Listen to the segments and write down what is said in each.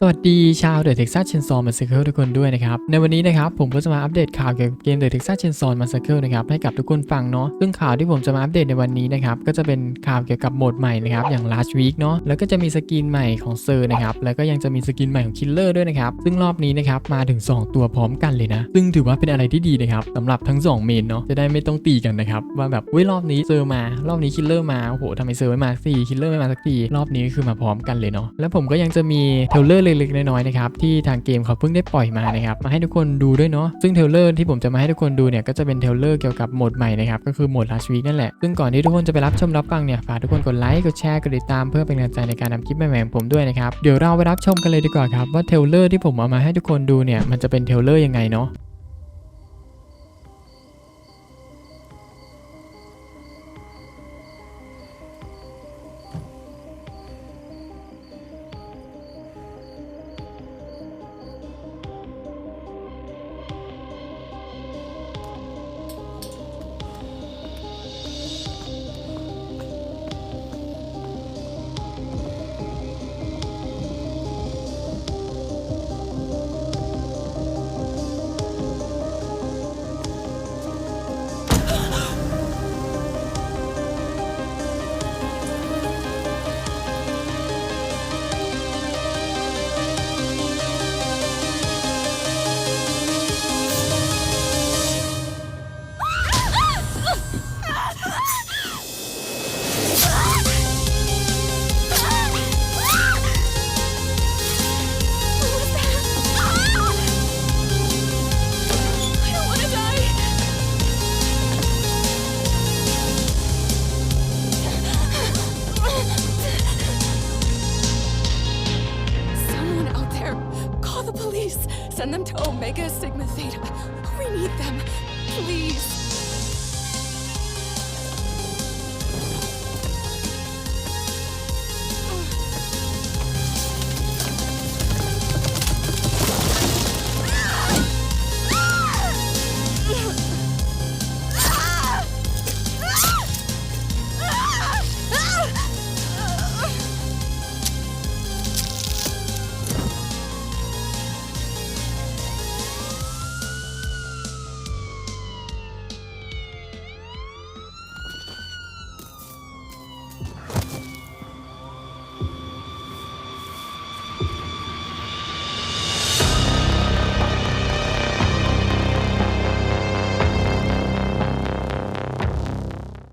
สวัสดีชาว The Texas Chainsaw Massacre ทุกคนด้วยนะครับในวันนี้นะครับผมก็จะมาอัปเดตข่าวเกี่ยวกับเกม The Texas Chainsaw Massacre นะครับให้กับทุกคนฟังเนาะซึ่งข่าวที่ผมจะมาอัปเดตในวันนี้นะครับก็จะเป็นข่าวเกี่ยวกับโหมดใหม่นะครับอย่าง Last Week เนาะแล้วก็จะมีสกินใหม่ของเซอร์นะครับแล้วก็ยังจะมีสกินใหม่ของ Killer ด้วยนะครับซึ่งรอบนี้นะครับมาถึง2ตัวพร้อมกันเลยนะซึ่งถือว่าเป็นอะไรที่ดีนะครับสำหรับทั้ง2เมนเนาะจะได้ไม่ต้องตีกันนะครับว่าแบบรอบนี้เซอร์มารอบนี้ Killer มาโอ้โหทำไมเซอร์ไม่มาสักที Killer ไม่มาสักทีรอบนี้คือมาพร้อมกันเลยเนาะแล้วผมก็ยังจะมีเทรลเลอร์เล็กๆน้อยๆนะครับที่ทางเกมเขาเพิ่งได้ปล่อยมานะครับมาให้ทุกคนดูด้วยเนาะซึ่งเทรลเลอร์ที่ผมจะมาให้ทุกคนดูเนี่ยก็จะเป็นเทรลเลอร์เกี่ยวกับโหมดใหม่นะครับก็คือโหมด Last Week นั่นแหละซึ่งก่อนที่ทุกคนจะไปรับชมรับฟังเนี่ยฝากทุกคนกดไลค์กดแชร์กดติดตามเพื่อเป็นกำลังใจในการทำคลิปใหม่ๆของผมด้วยนะครับเดี๋ยวเราไปรับชมกันเลยดีกว่าครับว่าเทรลเลอร์ที่ผมเอามาให้ทุกคนดูเนี่ยมันจะเป็นเทรลเลอร์ยังไงเนาะSend them to Omega Sigma Theta. We need them. Please.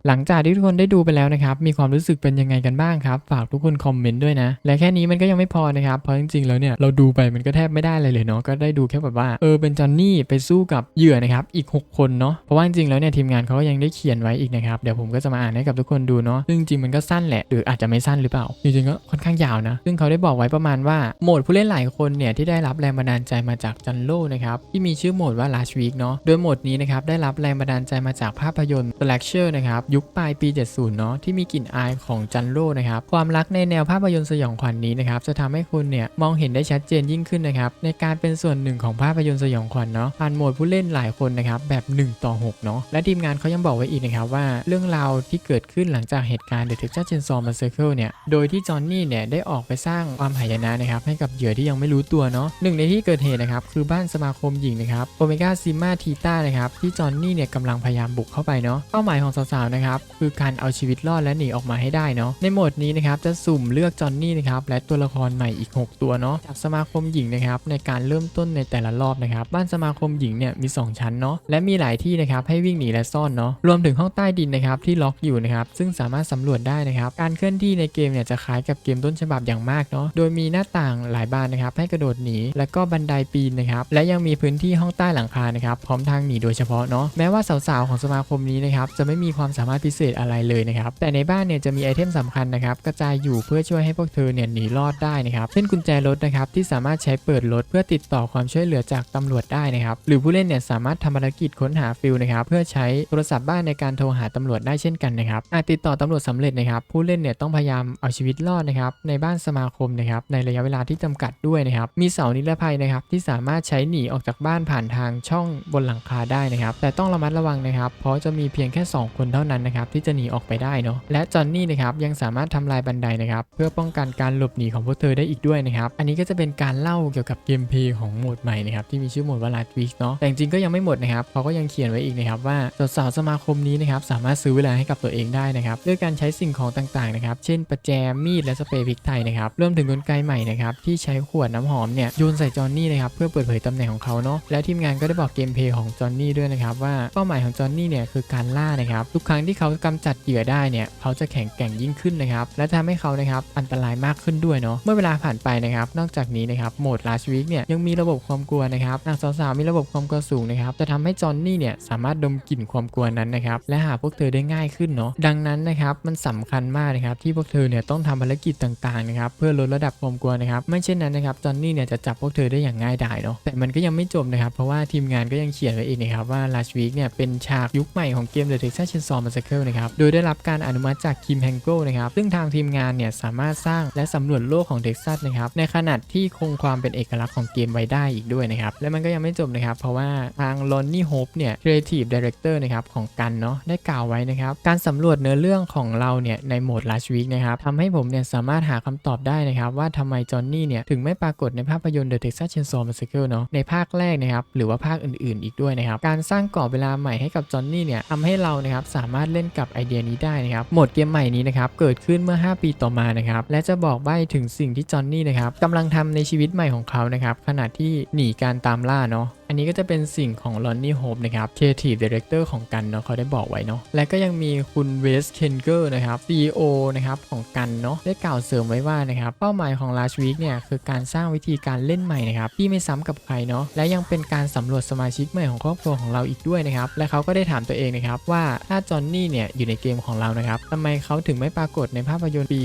หลังจากที่ทุกคนได้ดูไปแล้วนะครับมีความรู้สึกเป็นยังไงกันบ้างครับฝากทุกคนคอมเมนต์ด้วยนะและแค่นี้มันก็ยังไม่พอนะครับเพราะจริงๆแล้วเนี่ยเราดูไปมันก็แทบไม่ได้เลยเนาะก็ได้ดูแค่แบบว่าเป็นจอนนี่ไปสู้กับเหยื่อนะครับอีก6คนเนาะเพราะว่าจริงๆแล้วเนี่ยทีมงานเขาก็ยังได้เขียนไว้อีกนะครับเดี๋ยวผมก็จะมาอ่านให้กับทุกคนดูเนาะซึ่งจริงมันก็สั้นแหละหรืออาจจะไม่สั้นหรือเปล่าจริงๆก็ค่อนข้างยาวนะซึ่งเขาได้บอกไว้ประมาณว่าโหมดผู้เล่นหลายคนเนี่ยที่ได้รับแรงบันดาลใจมาจากจันโลนะครับที่มีชื่อโหมดว่า Last Week เนาะโดยโหมดนี้นะครับได้รับแรงบันดาลใจมาจากภาพยนตร์ Slasher นะครับยุคปลายปี70เนาะที่มีกลิ่นอายของจันโร่นะครับความรักในแนวภาพยนตร์สยองขวัญ นี้นะครับจะทำให้คุณเนี่ยมองเห็นได้ชัดเจนยิ่งขึ้นนะครับในการเป็นส่วนหนึ่งของภาพยนตร์สยองขวัญเนาะผ่านโหมดผู้เล่นหลายคนนะครับแบบ1 ต่อ 6เนาะและทีมงานเขายังบอกไว้อีกนะครับว่าเรื่องราวที่เกิดขึ้นหลังจากเหตุการณ์ The Texas Chainsaw Massacre เนี่ยโดยที่จอห์นนี่เนี่ยได้ออกไปสร้างความหายนะนะครับให้กับเหยื่อที่ยังไม่รู้ตัวเนาะหนึ่งในที่เกิดเหตุนะครับคือบ้านสมาคมหญิงนะครับโอเมก้าซิมาทีต้านะครับที่จอห์นนี่เนี่ยกำลังพยายามบุกเข้าไปเนาะเป้าหมายของสาวๆนะครับคือการเอาชีวิตรอดและหนีออกมาให้ได้เนาะในโหมดนี้นะครับจะสุ่มเลือกจอห์นนี่นะครับและตัวละครใหม่อีก6ตัวเนาะจากสมาคมหญิงนะครับในการเริ่มต้นในแต่ละรอบนะครับบ้านสมาคมหญิงเนี่ยมี2ชั้นเนาะและมีหลายที่นะครับให้วิ่งหนีและซ่อนเนาะรวมถึงห้องใต้ดินนะครับที่ล็อกอยู่นะครับซึ่งสามารถสำรวจได้นะครับการเคลื่อนที่ในเกมเนี่ยจะคล้ายกับเกมต้นฉบับอย่างมากเนาะโดยมีหน้าต่างหลายบานนะครับให้กระโดดหนีและก็บันไดปีนนะครับและยังมีพื้นที่ห้องใต้หลังคานะครับพร้อมทางหนีโดยเฉพาะเนาะแม้ว่าสาวๆของสมาคมนี้นะครับจะไม่มีความสามารถพิเศษอะไรเลยนะครับแต่ในบ้านเนี่ยจะมีไอเทมสำคัญนะครับกระจายอยู่เพื่อช่วยให้พวกเธอเนี่ยหนีรอดได้นะครับเช่นกุญแจรถนะครับที่สามารถใช้เปิดรถเพื่อติดต่อความช่วยเหลือจากตำรวจได้นะครับหรือผู้เล่นเนี่ยสามารถทำภารกิจค้นหาฟิลนะครับเพื่อใช้โทรศัพท์บ้านในการโทรหาตำรวจได้เช่นกันนะครับหากติดต่อตำรวจสำเร็จนะครับผู้เล่นเนี่ยต้องพยายามเอาชีวิตรอดนะครับในบ้านสมาคมนะครับในระยะเวลาที่จำกัดด้วยนะครับมีเสานิรภัยนะครับที่สามารถใช้หนีออกจากบ้านผ่านทางช่องบนหลังคาได้นะครับแต่ต้องระมัดระวังนะครับเพราะจะมีเพียงแค่2คนเท่านั้น นะครับที่จะหนีออกไปได้เนาะและจอห์นนี่นะครับยังสามารถทำลายบันไดนะครับเพื่อป้องกันการหลบหนีของพวกเธอได้อีกด้วยนะครับอันนี้ก็จะเป็นการเล่าเกี่ยวกับเกมเพลย์ของโหมดใหม่นะครับที่มีชื่อโหมดว่า Last Week เนาะแต่จริงๆก็ยังไม่หมดนะครับเขาก็ยังเขียนไว้อีกนะครับว่าสาวๆสมาคมนี้นะครับสามารถซื้อเวลาให้กับตัวเองได้นะครับด้วยการใช้สิ่งของต่างๆนะครับเช่นประแจมีดและสเปรย์พริกไทยนะครับรวมถึงกลไกใหม่นะครับที่ใช้ขวดน้ำหอมเนี่ยโยนใส่จอห์นนี่นะครับเพื่อเปิดเผยตำแหน่งของเขาเนาะและทีมงานก็ได้บอกเกมเพลย์ของจอห์นนี่ด้วยนะครับว่าเป้าหมายของจอห์นนี่เนี่ยคือการล่านะครับทุกครั้งที่เขากำจัดเหยื่อได้เนี่ยเขาจะแข็งแกร่งยิ่งขึ้นนะครับและทำให้เขานะครับอันตรายมากขึ้นด้วยเนาะเมื่อเวลาผ่านไปนะครับนอกจากนี้นะครับโหมด Last Week เนี่ยยังมีระบบความกลัวนะครับหากสาวๆมีระบบความกลัวสูงนะครับจะทำให้จอห์นนี่เนี่ยสามารถดมกลิ่นความกลัวนั้นนะครับและหาพวกเธอได้ง่ายขึ้นเนาะดังนั้นนะครับมันสำคัญมากนะครับที่พวกเธอเนี่ยต้องทำภารกิจต่างๆนะครับเพื่อลดระดับความกลัวนะครับไม่เช่นนั้นนะครับจอห์นนี่เนี่ยจะจับพวกเธอได้อย่างง่ายดายเนาะแต่มันก็ยังไม่จบนะครับเพราะว่าทีมงานก็ยังเขียนไว้อีกนะครับว่า Last Week เนี่ยเป็นฉากยุคใหม่ของเกม The Texas Chainsaw Massacre นะครับโดยได้รับการอนุมัติจากคิมแฮงโกนะครับซึ่งทางทีมงานเนี่ยสามารถสร้างและสำรวจโลกของเท็กซัสนะครับในขณะที่คงความเป็นเอกลักษณ์ของเกมไว้ได้อีกด้วยนะครับและมันก็ยังไม่จบนะครับเพราะว่าทางลอนนี่โฮปเนี่ย Creative Director นะครับของกันเนาะได้กล่าวไว้นะครับการสำรวจเนื้อเรื่องของเราเนี่ยในโหมด Last Week นะครับทำให้ผมเนี่ยสามารถหาคำตอบได้นะครับว่าทำไมจอห์นนี่เนี่ยถึงไม่ปรากฏในภาพยนตร์ The Texas Chainsaw Massacre เนาะในภาคแรกนะครับหรือว่าภาคอื่นๆอีกด้วยนะครับการสร้างกรอบเวลาใหม่ให้กับจอห์นนี่เนี่ยทำให้เรานะครับสามารถเล่นกับไอเดียนี้ได้นะครับโหมดเกมใหม่นี้นะครับเกิดขึ้นเมื่อ5 ปีต่อมานะครับและจะบอกใบ้ถึงสิ่งที่จอห์นนี่นะครับกำลังทำในชีวิตใหม่ของเขานะครับขณะที่หนีการตามล่าเนาะอันนี้ก็จะเป็นสิ่งของลอนนี่โฮปนะครับ Creative Director ของกันเนาะเขาได้บอกไว้เนาะและก็ยังมีคุณเวสเคนเกอร์นะครับ CEO นะครับของกันเนาะได้กล่าวเสริมไว้ว่านะครับเป้าหมายของ Last Week เนี่ยคือการสร้างวิธีการเล่นใหม่นะครับที่ไม่ซ้ำกับใครเนาะและยังเป็นการสำรวจสมาชิกใหม่ของครอบครัวของเราอีกด้วยนะครับและเขาก็ได้ถามตัวเองนะครับว่าถ้าจอห์นนี่เนี่ยอยู่ในเกมของเรานะครับทำไมเขาถึงไม่ปรากฏในภาพยนตร์ปี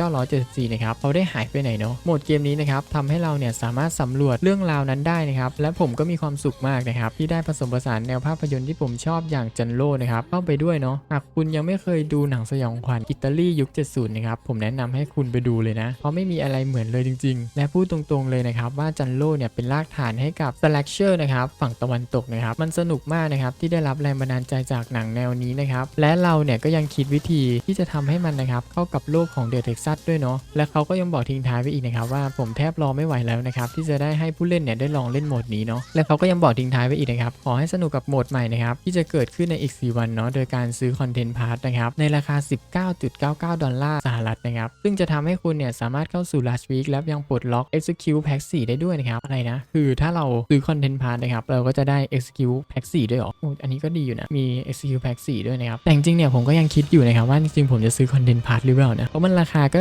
1974 นะครับเขาได้หายไปไหนเนาะโหมดเกมนี้นะครับทำให้เราเนี่ยสามารถสำรวจเรื่องราวนั้นได้นะครับและผมก็มีความสุขมากนะครับที่ได้ผสมผสานแนวภาพยนตร์ที่ผมชอบอย่างจันโลนะครับเข้าไปด้วยเนาะหากคุณยังไม่เคยดูหนังสยองขวัญอิตาลียุค 70 นะครับผมแนะนำให้คุณไปดูเลยนะเพราะไม่มีอะไรเหมือนเลยจริงๆและพูดตรงๆเลยนะครับว่าจันโลเนี่ยเป็นรากฐานให้กับสแลชเชอร์นะครับฝั่งตะวันตกนะครับมันสนุกมากนะครับที่ได้รับแรงบันดาลใจจากหนังแนวนี้นะครับและเราเนี่ยก็ยังคิดวิธีที่จะทำให้มันนะครับเข้ากับโลกของเดอะเท็กซัสด้วยเนาะและเขาก็ยังบอกทิ้งท้ายไว้อีกนะครับว่าผมแทบรอไม่ไหวแล้วนะครับที่จะได้ให้ผู้เล่นเนี่ยได้ลองเล่นโหมดนี้เนาะและเขาก็ยังบอกทิ้งท้ายไว้อีกนะครับขอให้สนุกกับโหมดใหม่นะครับที่จะเกิดขึ้นในอีก4 วันเนาะโดยการซื้อคอนเทนต์พาร์ทนะครับในราคา $19.99 ดอลลาร์สหรัฐนะครับซึ่งจะทำให้คุณเนี่ยสามารถเข้าสู่ Last Week และยังปลดล็อก Execute Pack 4 ได้ด้วยนะครับอะไรนะคือถ้าเราซื้อคอนเทนต์พาร์ทนะครับเราก็จะได้ Execute Pack 4 ด้วยหรออันนี้ก็ดีอยู่นะมี Execute Pack 4 ด้วยนะครับแต่จริงๆเนี่ยผมก็ยังคิดอยู่นะครับว่าจริงๆผมจะซื้อคอนเทนต์พาร์ทหรือเปล่านะเพราะมันราคาก็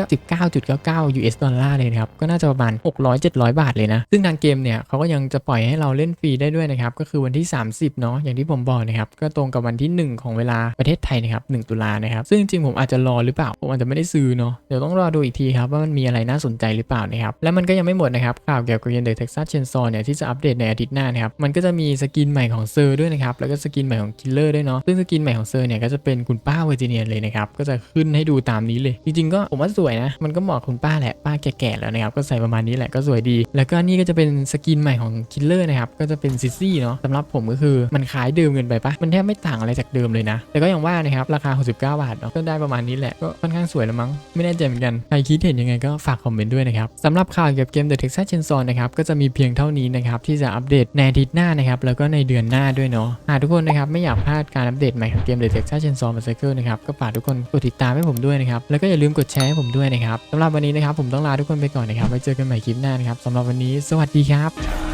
19.99 US ดอลลาร์เลยนะครับก็น่าจะประมาณ600-700 บาทเลยนะซึ่งทางเกมเนี่ยเขาก็ยังจะปล่อยให้เราเล่นฟรีได้ด้วยนะครับก็คือวันที่30เนาะอย่างที่ผมบอกนะครับก็ตรงกับวันที่1ของเวลาประเทศไทยนะครับ1 ตุลานะครับซึ่งจริงๆผมอาจจะรอหรือเปล่าผมอาจจะไม่ได้ซื้อเนาะเดี๋ยวต้องรอดูอีกทีครับว่ามันมีอะไรน่าสนใจหรือเปล่านะครับและมันก็ยังไม่หมดนะครับข่าวเกี่ยวกับเกม The Texas Chainsaw เนี่ยที่จะอัปเดตในอาทิตย์หน้านะครับมันก็จะมีสกินใหม่ของเซอร์ด้วยนะครับแล้วก็สกินใหม่ของคิลเลอร์ด้วยเนาะซึ่งสกินใหม่ของเซอร์เนี่ยก็จะเป็นคุณป้าเวอร์จิเนียเลยนะครับก็จะขึ้นให้ดูตามนี้เลยจริงๆก็ผมว่าสวยนะมันก็เหมาะคุณป้าแหละป้าแก่ๆแล้วนะครับก็ใส่ประมาณนี้แหละก็สวยดีแล้วก็นี่ก็จะเป็นสกินใหม่ของคิลเลอร์นะครับก็จะเป็นซิซี่เนาะสำหรับผมก็คือมันคล้ายเดิมเกินไปปะมันแทบไม่ต่างอะไรจากเดิมเลยนะแต่ก็อย่างว่านะครับราคา69 บาทเนาะก็ได้ประมาณนี้แหละก็ค่อนข้างสวยแล้วมั้งไม่แน่ใจเหมือนกันใครคิดเห็นยังไงก็ฝากคอมเมนต์ด้วยนะครับสำหรับข่าวเกี่ยวกับเกม The Texas Chainsaw นะครับก็จะมีเพียงเท่านี้นะครับที่จะอัปเดตในอาทิตย์หน้านะครับแล้วก็ในเดือนหน้าด้วยเนาะหากทุกคนนะครับไม่อยากพลาดการอัปเดตใหม่ของเกม The Texas Chainsaw Massacre นะครับก็ฝากทุกคนกดติดตามให้ผมด้วยนะครับแล้วก็อย่าลืมกดแชร์ให้ผมด้วยนะครับสำหรับวันนี้นะครับผมต้องลาทุกคนไปก่อนนะครับไว้เจอกันใหม่คลิปหน้านะครับสำหรับวันนี้สวัสดีครับ